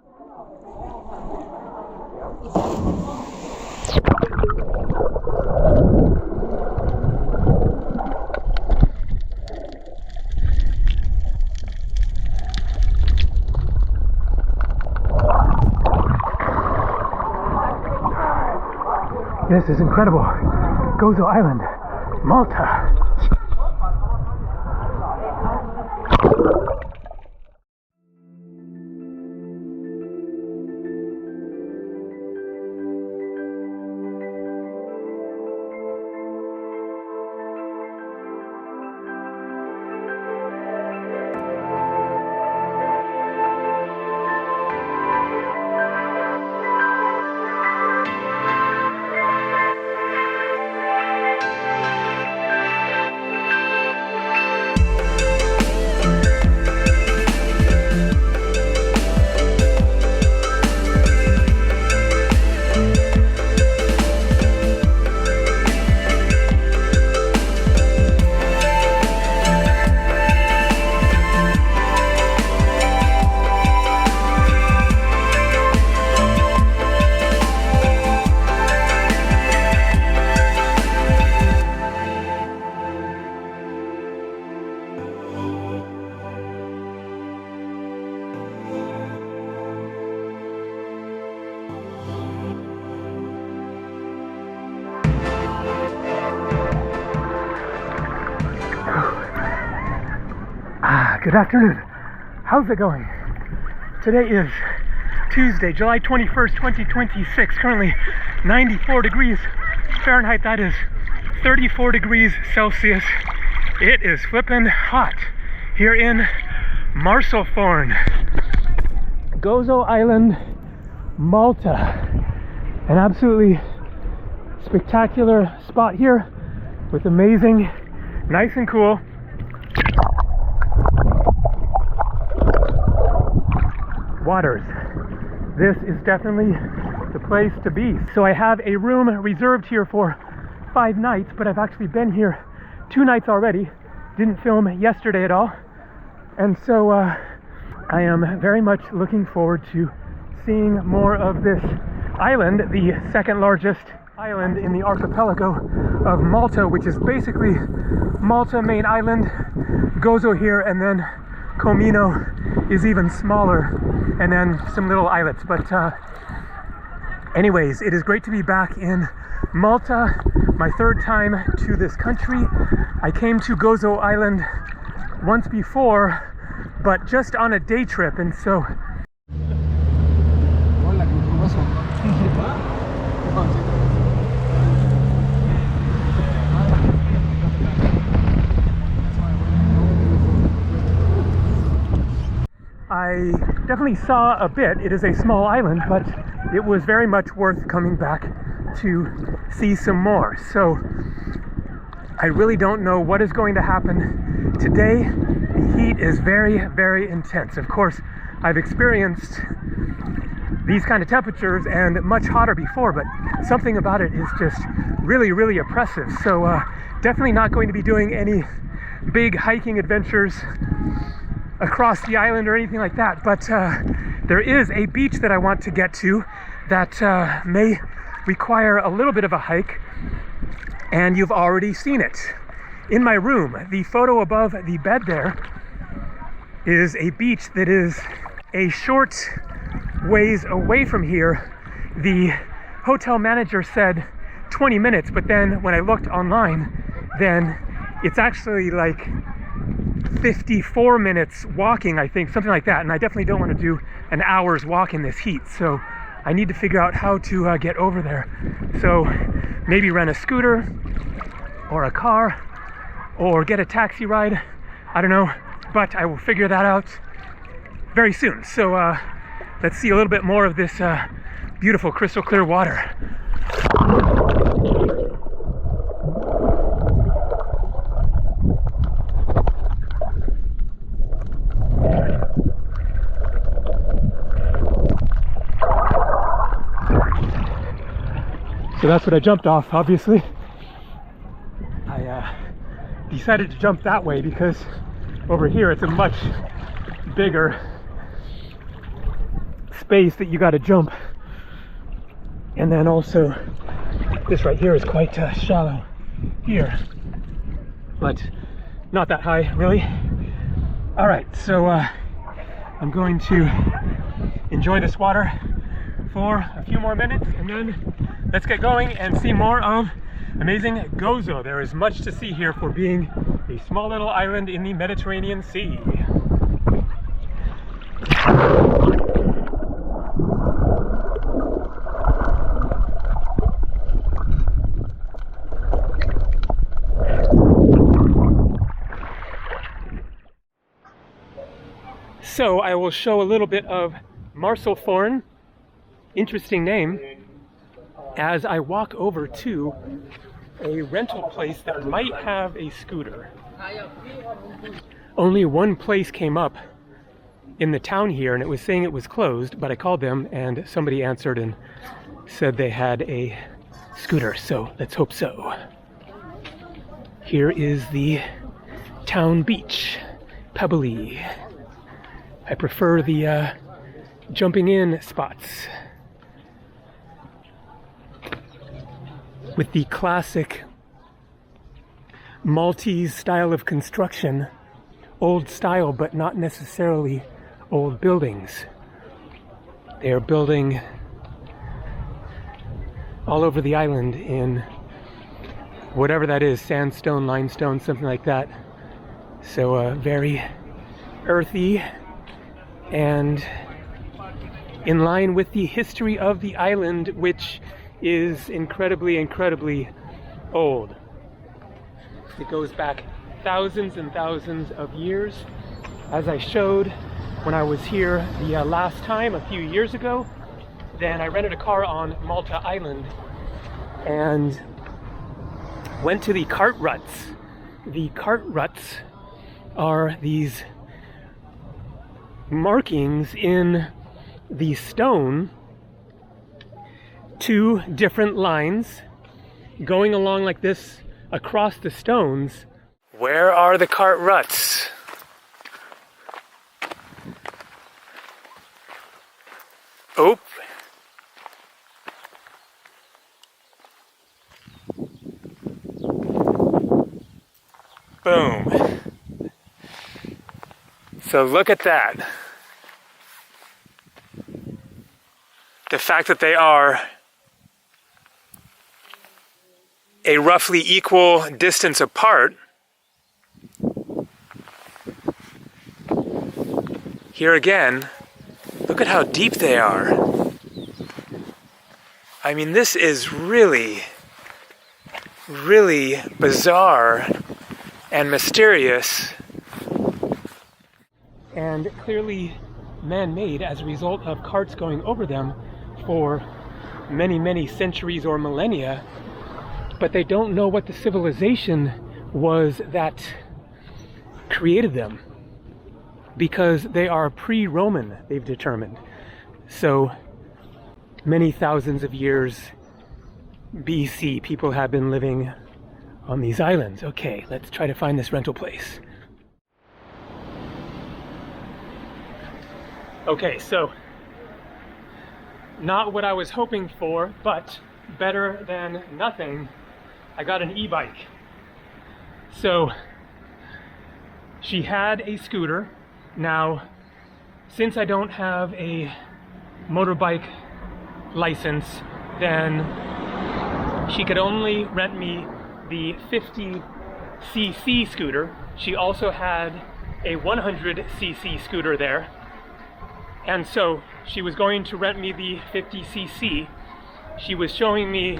This is incredible. Gozo Island, Malta. Good afternoon. How's it going? Today is Tuesday, July 21st, 2026. Currently 94 degrees Fahrenheit. That is 34 degrees Celsius. It is flippin' hot here in Marsalforn, Gozo Island, Malta. An absolutely spectacular spot here with amazing, nice and cool waters. This is definitely the place to be. So I have a room reserved here for 5 nights, but I've actually been here 2 nights already. Didn't film yesterday at all. And so I am very much looking forward to seeing more of this island, the second largest island in the archipelago of Malta, which is basically Malta main island, Gozo here, and then Comino is even smaller, and then some little islets. But anyways, it is great to be back in Malta, my 3rd time to this country. I came to Gozo Island once before, but just on a day trip, and so I definitely saw a bit. It is a small island, but it was very much worth coming back to see some more. So I really don't know what is going to happen today. The heat is very, very intense. Of course, I've experienced these kind of temperatures and much hotter before, but something about it is just really, really oppressive. So definitely not going to be doing any big hiking adventures across the island or anything like that, but there is a beach that I want to get to that may require a little bit of a hike, and you've already seen it in my room. The photo above the bed there is a beach that is a short ways away from here. The hotel manager said 20 minutes, but then when I looked online, then it's actually like 54 minutes walking, I think, something like that. And I definitely don't want to do an hour's walk in this heat, so I need to figure out how to get over there. So maybe rent a scooter or a car or get a taxi ride. I don't know, but I will figure that out very soon. So let's see a little bit more of this beautiful crystal clear water. So that's what I jumped off, obviously. I decided to jump that way because over here it's a much bigger space that you got to jump. And then also, this right here is quite shallow here, but not that high, really. All right, so I'm going to enjoy this water for a few more minutes, and then let's get going and see more of amazing Gozo. There is much to see here for being a small little island in the Mediterranean Sea. So I will show a little bit of Marsalforn, interesting name, as I walk over to a rental place that might have a scooter. Only one place came up in the town here, and it was saying it was closed, but I called them and somebody answered and said they had a scooter, so let's hope so. Here is the town beach, pebbly. I prefer the jumping in spots with the classic Maltese style of construction, old style but not necessarily old buildings. They are building all over the island in whatever that is, sandstone, limestone, something like that. So very earthy and in line with the history of the island, which is incredibly old. It goes back thousands and thousands of years. As I showed when I was here the last time a few years ago, then I rented a car on Malta Island and went to the cart ruts. The cart ruts are these markings in the stone, two different lines going along like this across the stones. Where are the cart ruts? Oh. Boom. So look at that. The fact that they are a roughly equal distance apart. Here again, look at how deep they are. I mean, this is really bizarre and mysterious, and clearly man-made as a result of carts going over them for many centuries or millennia, but they don't know what the civilization was that created them, because they are pre-Roman, they've determined. So many thousands of years BC, people have been living on these islands. Okay, let's try to find this rental place. Okay, so not what I was hoping for, but better than nothing. I got an e-bike. So she had a scooter. Now, since I don't have a motorbike license, then she could only rent me the 50cc scooter. She also had a 100cc scooter there. And so she was going to rent me the 50cc. She was showing me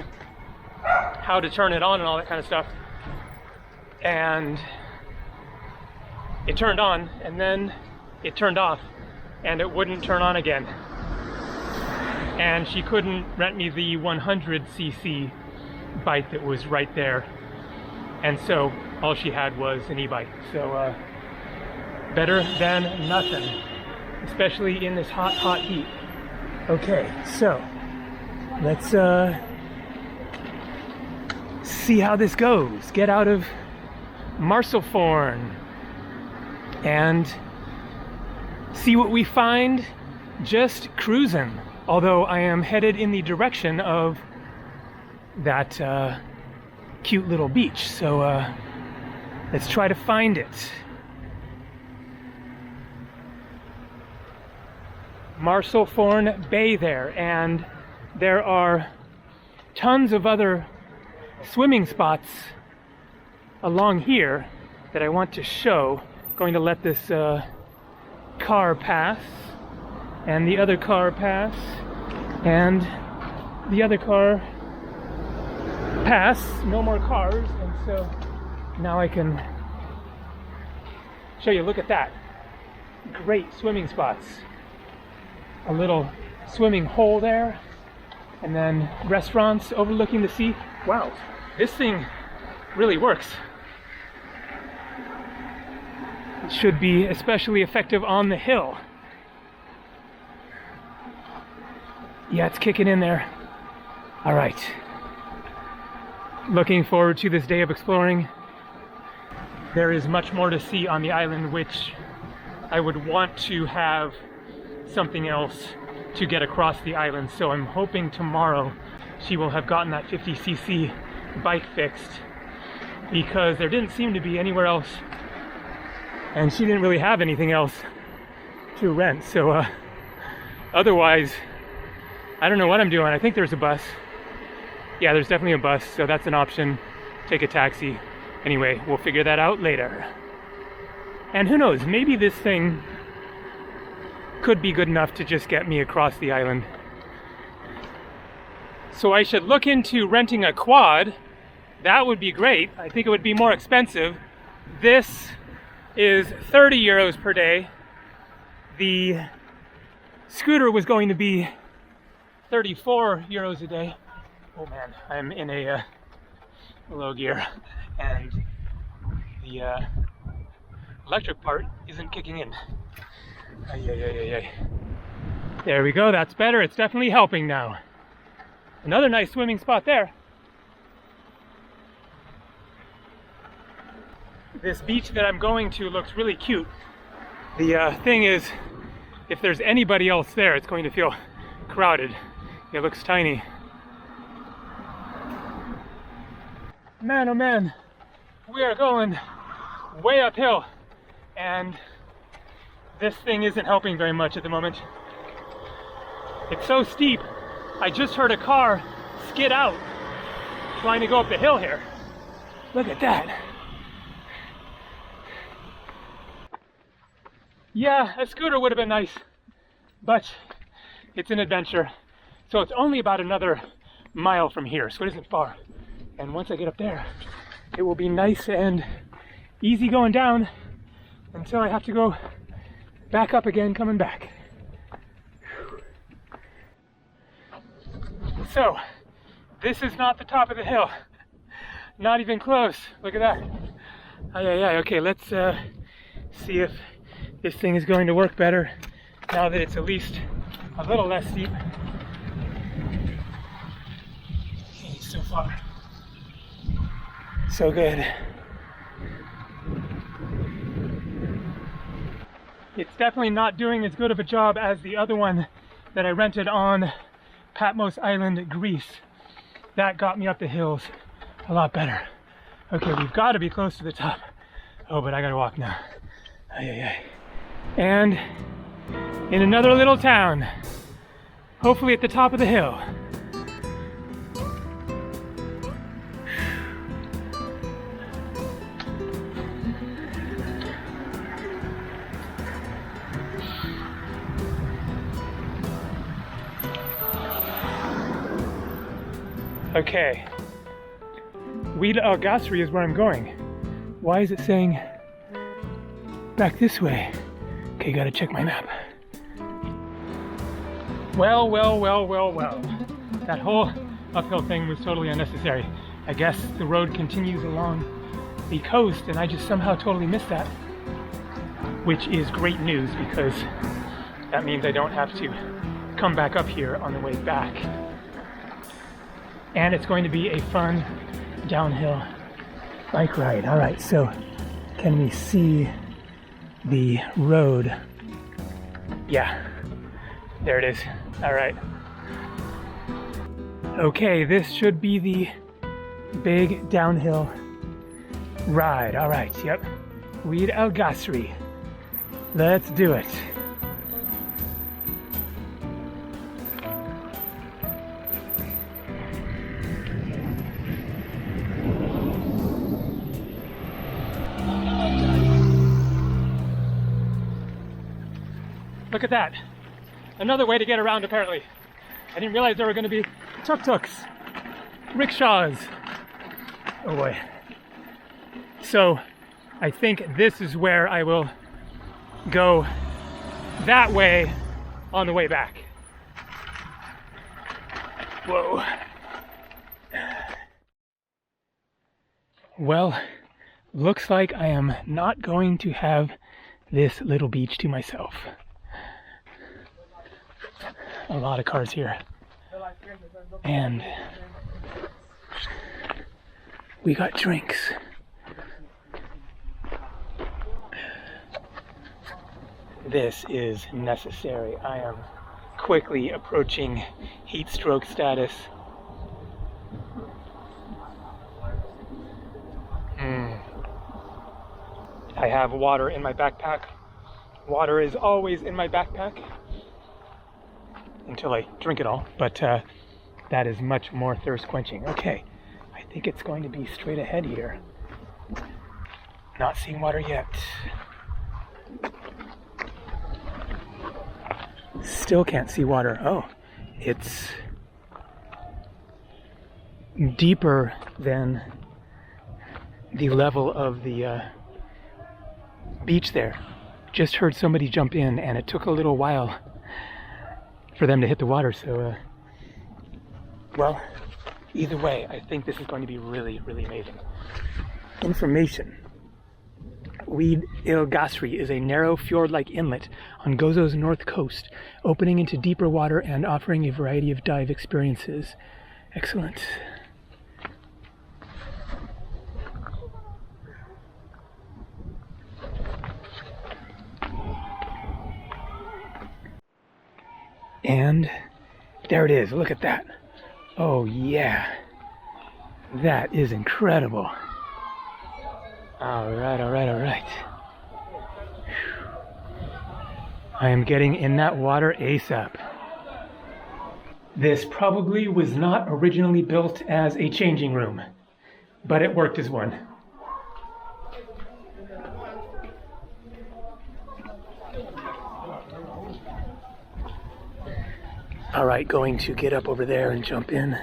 how to turn it on and all that kind of stuff. And it turned on, and then it turned off, and it wouldn't turn on again. And she couldn't rent me the 100cc bike that was right there. And so all she had was an e-bike. So better than nothing, especially in this hot heat. Okay, so let's see how this goes. Get out of Marsalforn and see what we find just cruising, although I am headed in the direction of that cute little beach. So let's try to find it. Marsalforn Bay there, and there are tons of other swimming spots along here that I want to show. Going to let this car pass, and the other car pass, and the other car pass. No more cars, and so now I can show you. Look at that. Great swimming spots. A little swimming hole there, and then restaurants overlooking the sea. Wow, this thing really works. It should be especially effective on the hill. Yeah, it's kicking in there. All right. Looking forward to this day of exploring. There is much more to see on the island, which I would want to have something else to get across the island. So I'm hoping tomorrow she will have gotten that 50cc bike fixed, because there didn't seem to be anywhere else, and she didn't really have anything else to rent. So otherwise, I don't know what I'm doing. I think there's a bus. Yeah, there's definitely a bus, so that's an option. Take a taxi. Anyway, we'll figure that out later. And who knows, maybe this thing could be good enough to just get me across the island. So I should look into renting a quad. That would be great. I think it would be more expensive. This is 30 euros per day. The scooter was going to be 34 euros a day. Oh man, I'm in a low gear, and the electric part isn't kicking in. There we go, that's better. It's definitely helping now. Another nice swimming spot there. This beach that I'm going to looks really cute. The thing is, if there's anybody else there, it's going to feel crowded. It looks tiny. Man, oh man, we are going way uphill, and this thing isn't helping very much at the moment. It's so steep. I just heard a car skid out trying to go up the hill here. Look at that. Yeah, a scooter would have been nice, but it's an adventure. So it's only about another mile from here, so it isn't far. And once I get up there, it will be nice and easy going down until I have to go back up again, coming back. So, this is not the top of the hill. Not even close. Look at that. Okay, let's see if this thing is going to work better now that it's at least a little less steep. Okay, so far, so good. It's definitely not doing as good of a job as the other one that I rented on Patmos Island, Greece. That got me up the hills a lot better. Okay, we've got to be close to the top. Oh, but I gotta walk now. And in another little town, hopefully at the top of the hill. Okay, Wied Il-Għasri is where I'm going. Why is it saying back this way? Okay, gotta check my map. Well. That whole uphill thing was totally unnecessary. I guess the road continues along the coast and I just somehow totally missed that. Which is great news, because that means I don't have to come back up here on the way back. And it's going to be a fun downhill bike ride. All right, so can we see the road? Yeah, There it is. All right. Okay, this should be the big downhill ride. All right, yep. Wied Il-Għasri. Let's do it. Look at that. Another way to get around, apparently. I didn't realize there were going to be tuk-tuks, rickshaws. Oh boy. So I think this is where I will go that way on the way back. Whoa. Well, looks like I am not going to have this little beach to myself. A lot of cars here. And we got drinks. This is necessary. I am quickly approaching heat stroke status. I have water in my backpack. Water is always in my backpack. Until I drink it all, but that is much more thirst quenching. Okay, I think it's going to be straight ahead here. Not seeing water yet. Still can't see water. Oh, it's deeper than the level of the beach there. Just heard somebody jump in and it took a little while for them to hit the water, so well, either way, I think this is going to be really, really amazing. Information. Wied Il-Għasri is a narrow fjord-like inlet on Gozo's north coast, opening into deeper water and offering a variety of dive experiences. Excellent. And there it is. Look at that. Oh yeah. That is incredible. All right, all right, all right. I am getting in that water ASAP. This probably was not originally built as a changing room, but it worked as one. All right, going to get up over there and jump in.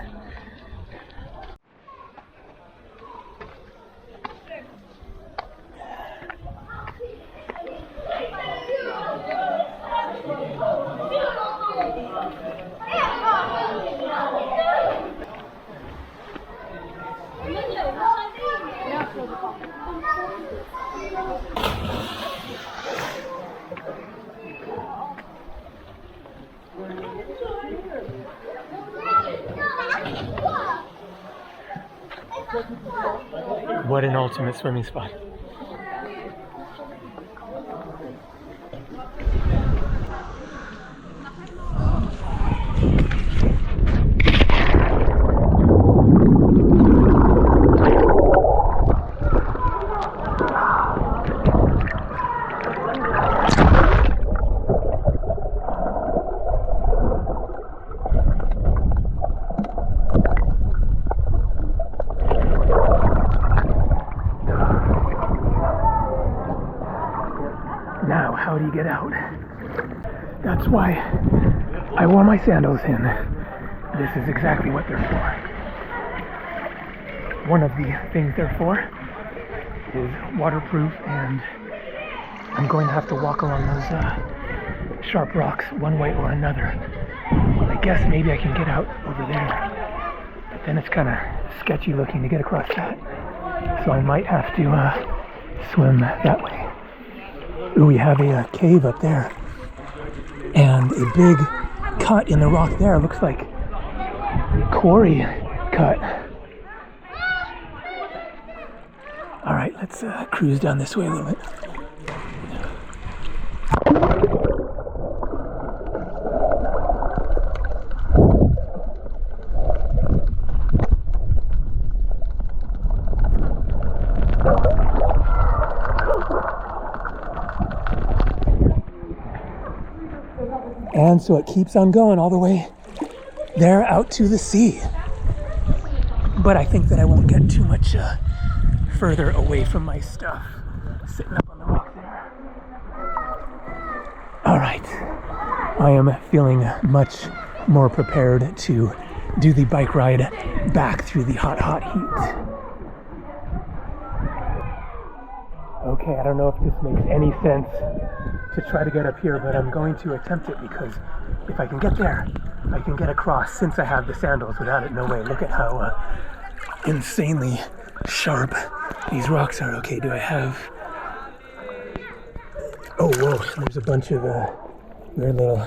What an ultimate swimming spot. Now, how do you get out? That's why I wore my sandals in. This is exactly what they're for. One of the things they're for is waterproof, and I'm going to have to walk along those sharp rocks one way or another. I guess maybe I can get out over there, but then it's kind of sketchy looking to get across that. So I might have to swim that way. Ooh, we have a cave up there, and a big cut in the rock there. Looks like quarry cut. All right, let's cruise down this way a little bit. And so it keeps on going all the way there out to the sea. But I think that I won't get too much further away from my stuff sitting up on the rock there. All right, I am feeling much more prepared to do the bike ride back through the hot, hot heat. Okay, I don't know if this makes any sense to try to get up here, but I'm going to attempt it because if I can get there, I can get across since I have the sandals. Without it, no way. Look at how insanely sharp these rocks are. Okay, do I have... Oh, whoa, there's a bunch of weird little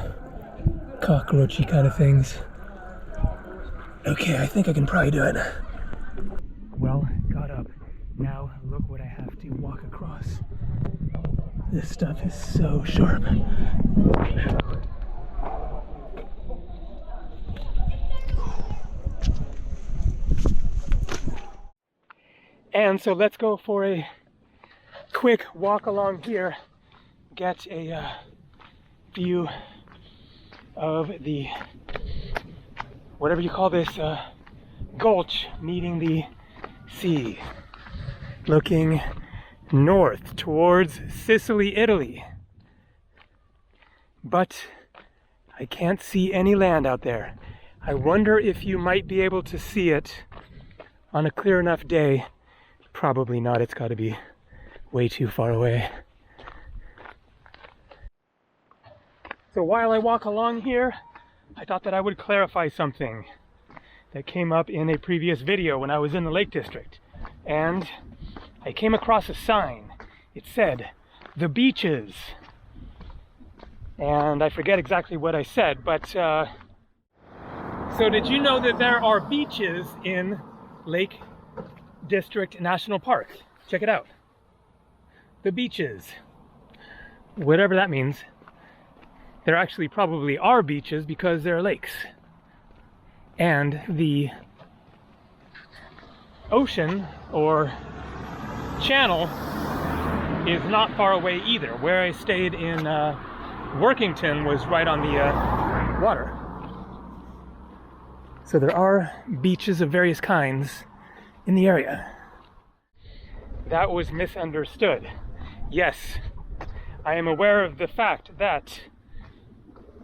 cockroachy kind of things. Okay, I think I can probably do it. Well, got up. Now look what I have to walk across. This stuff is so sharp. And so let's go for a quick walk along here, get a view of the, whatever you call this, gulch meeting the sea, looking north towards Sicily, Italy. But I can't see any land out there. I wonder if you might be able to see it on a clear enough day. Probably not, it's got to be way too far away. So while I walk along here, I thought that I would clarify something that came up in a previous video when I was in the Lake District. And I came across a sign. It said, "The beaches." And I forget exactly what I said, but so did you know that there are beaches in Lake District National Park? Check it out. The beaches. Whatever that means. There actually probably are beaches because there are lakes. And the ocean or channel is not far away either. Where I stayed in Workington was right on the water. So there are beaches of various kinds in the area. That was misunderstood. Yes, I am aware of the fact that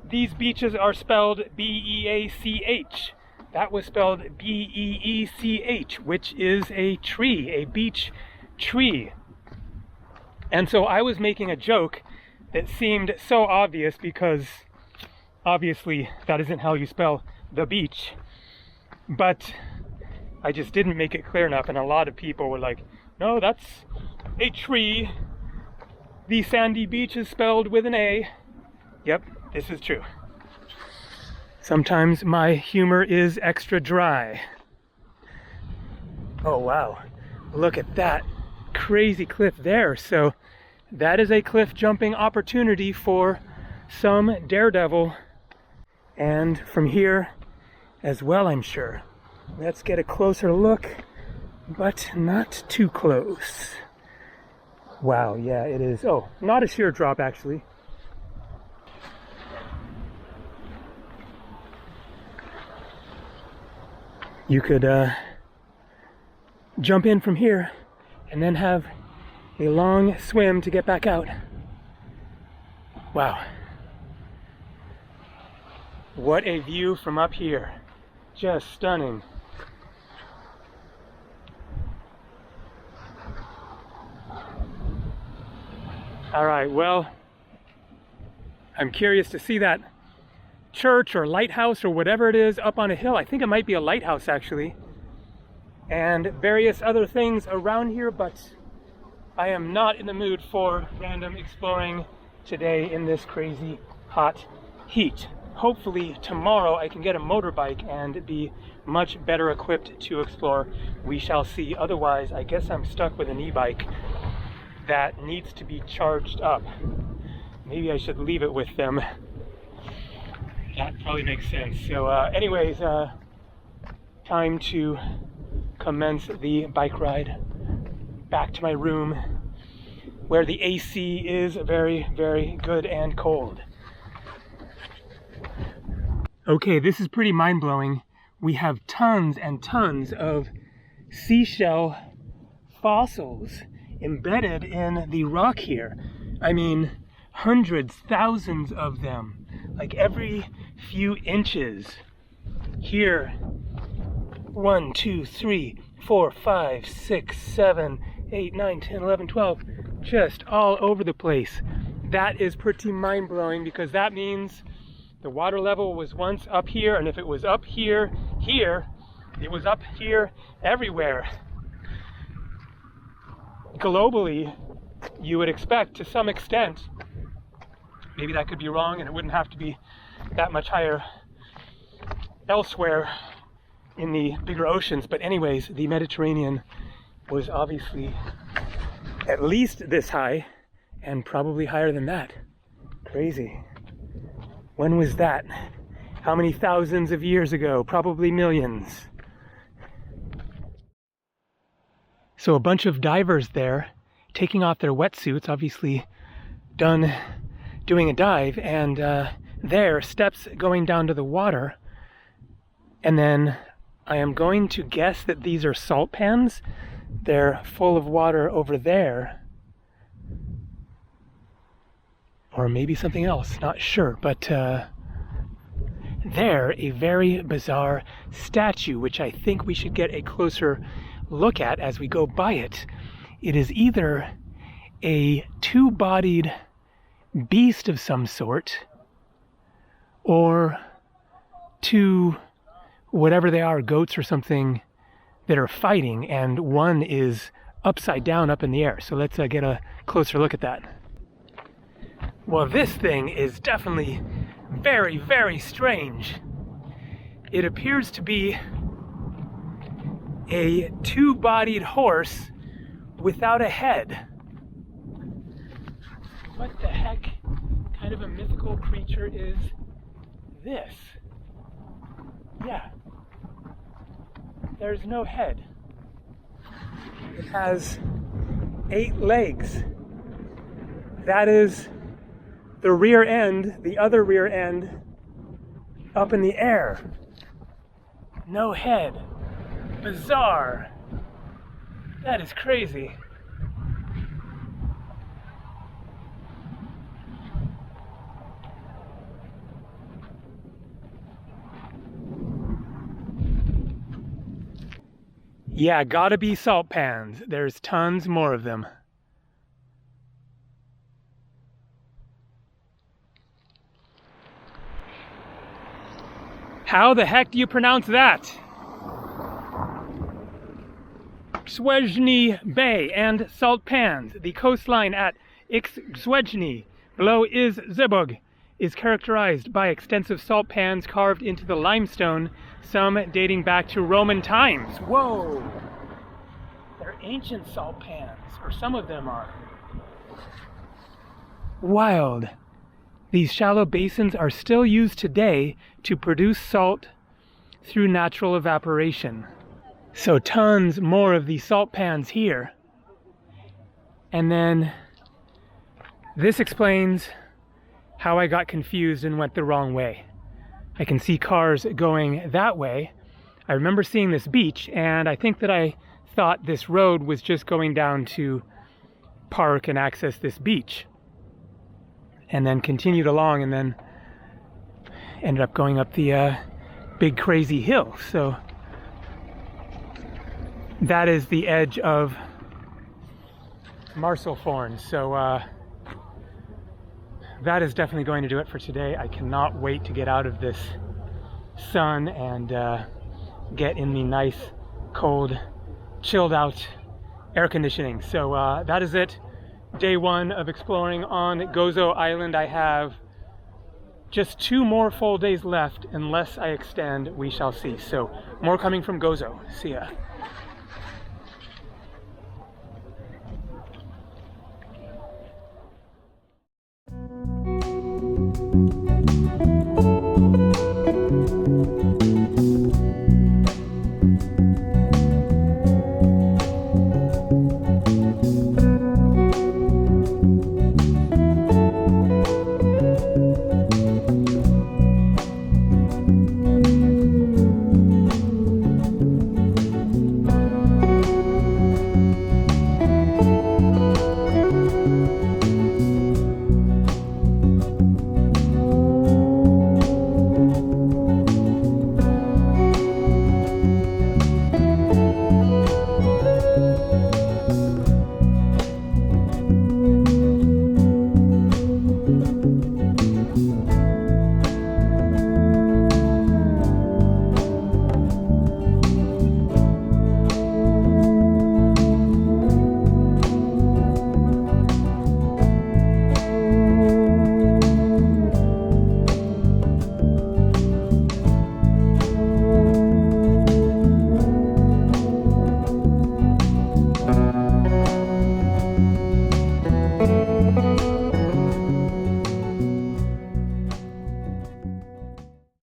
these beaches are spelled B-E-A-C-H. That was spelled B-E-E-C-H, which is a tree, a beech tree. And so I was making a joke that seemed so obvious because obviously that isn't how you spell the beach. But I just didn't make it clear enough, and a lot of people were like, no, that's a tree. The sandy beach is spelled with an A. Yep, this is true. Sometimes my humor is extra dry. Oh wow, look at that crazy cliff there. So that is a cliff jumping opportunity for some daredevil. And from here as well, I'm sure. Let's get a closer look, but not too close. Wow, yeah, it is. Oh, not a sheer drop actually. You could jump in from here and then have a long swim to get back out. Wow. What a view from up here. Just stunning. All right, well, I'm curious to see that church or lighthouse or whatever it is up on a hill. I think it might be a lighthouse actually, and various other things around here, but I am not in the mood for random exploring today in this crazy hot heat. Hopefully tomorrow I can get a motorbike and be much better equipped to explore. We shall see. Otherwise, I guess I'm stuck with an e-bike that needs to be charged up. Maybe I should leave it with them. That probably makes sense. So anyways, time to commence the bike ride back to my room where the AC is very, very good and cold. Okay, this is pretty mind-blowing. We have tons and tons of seashell fossils embedded in the rock here. I mean, hundreds, thousands of them, like every few inches. Here, 1, 2, 3, 4, 5, 6, 7, 8, 9, 10, 11, 12, just all over the place. That is pretty mind-blowing because that means the water level was once up here, and if it was up here, it was up here everywhere. Globally, you would expect to some extent, maybe that could be wrong and it wouldn't have to be that much higher elsewhere in the bigger oceans, but anyways, the Mediterranean was obviously at least this high and probably higher than that. Crazy. When was that? How many thousands of years ago? Probably millions. So a bunch of divers there taking off their wetsuits, obviously doing a dive, and there, steps going down to the water. And then I am going to guess that these are salt pans. They're full of water over there. Or maybe something else, not sure. But there, a very bizarre statue, which I think we should get a closer look at as we go by it. It is either a two-bodied beast of some sort, or two, whatever they are, goats or something that are fighting, and one is upside down up in the air. So let's get a closer look at that. Well, this thing is definitely very, very strange. It appears to be a two-bodied horse without a head. What the heck kind of a mythical creature is this? Yeah, there's no head. It has 8 legs. That is the rear end, the other rear end, up in the air. No head. Bizarre. That is crazy. Yeah, gotta be salt pans. There's tons more of them. How the heck do you pronounce that? Il-G'asri Bay and salt pans. The coastline at Il-G'asri, below Is-Zebug, is characterized by extensive salt pans carved into the limestone, some dating back to Roman times. Whoa! They're ancient salt pans, or some of them are. Wild. These shallow basins are still used today to produce salt through natural evaporation. So tons more of these salt pans here. And then this explains how I got confused and went the wrong way. I can see cars going that way. I remember seeing this beach, and I think that I thought this road was just going down to park and access this beach. And then continued along, and then ended up going up the big crazy hill. So that is the edge of Marsalforn. So that is definitely going to do it for today. I cannot wait to get out of this sun and get in the nice, cold, chilled out air conditioning. So that is it. Day 1 of exploring on Gozo Island. I have just 2 more full days left. Unless I extend, we shall see. So more coming from Gozo. See ya.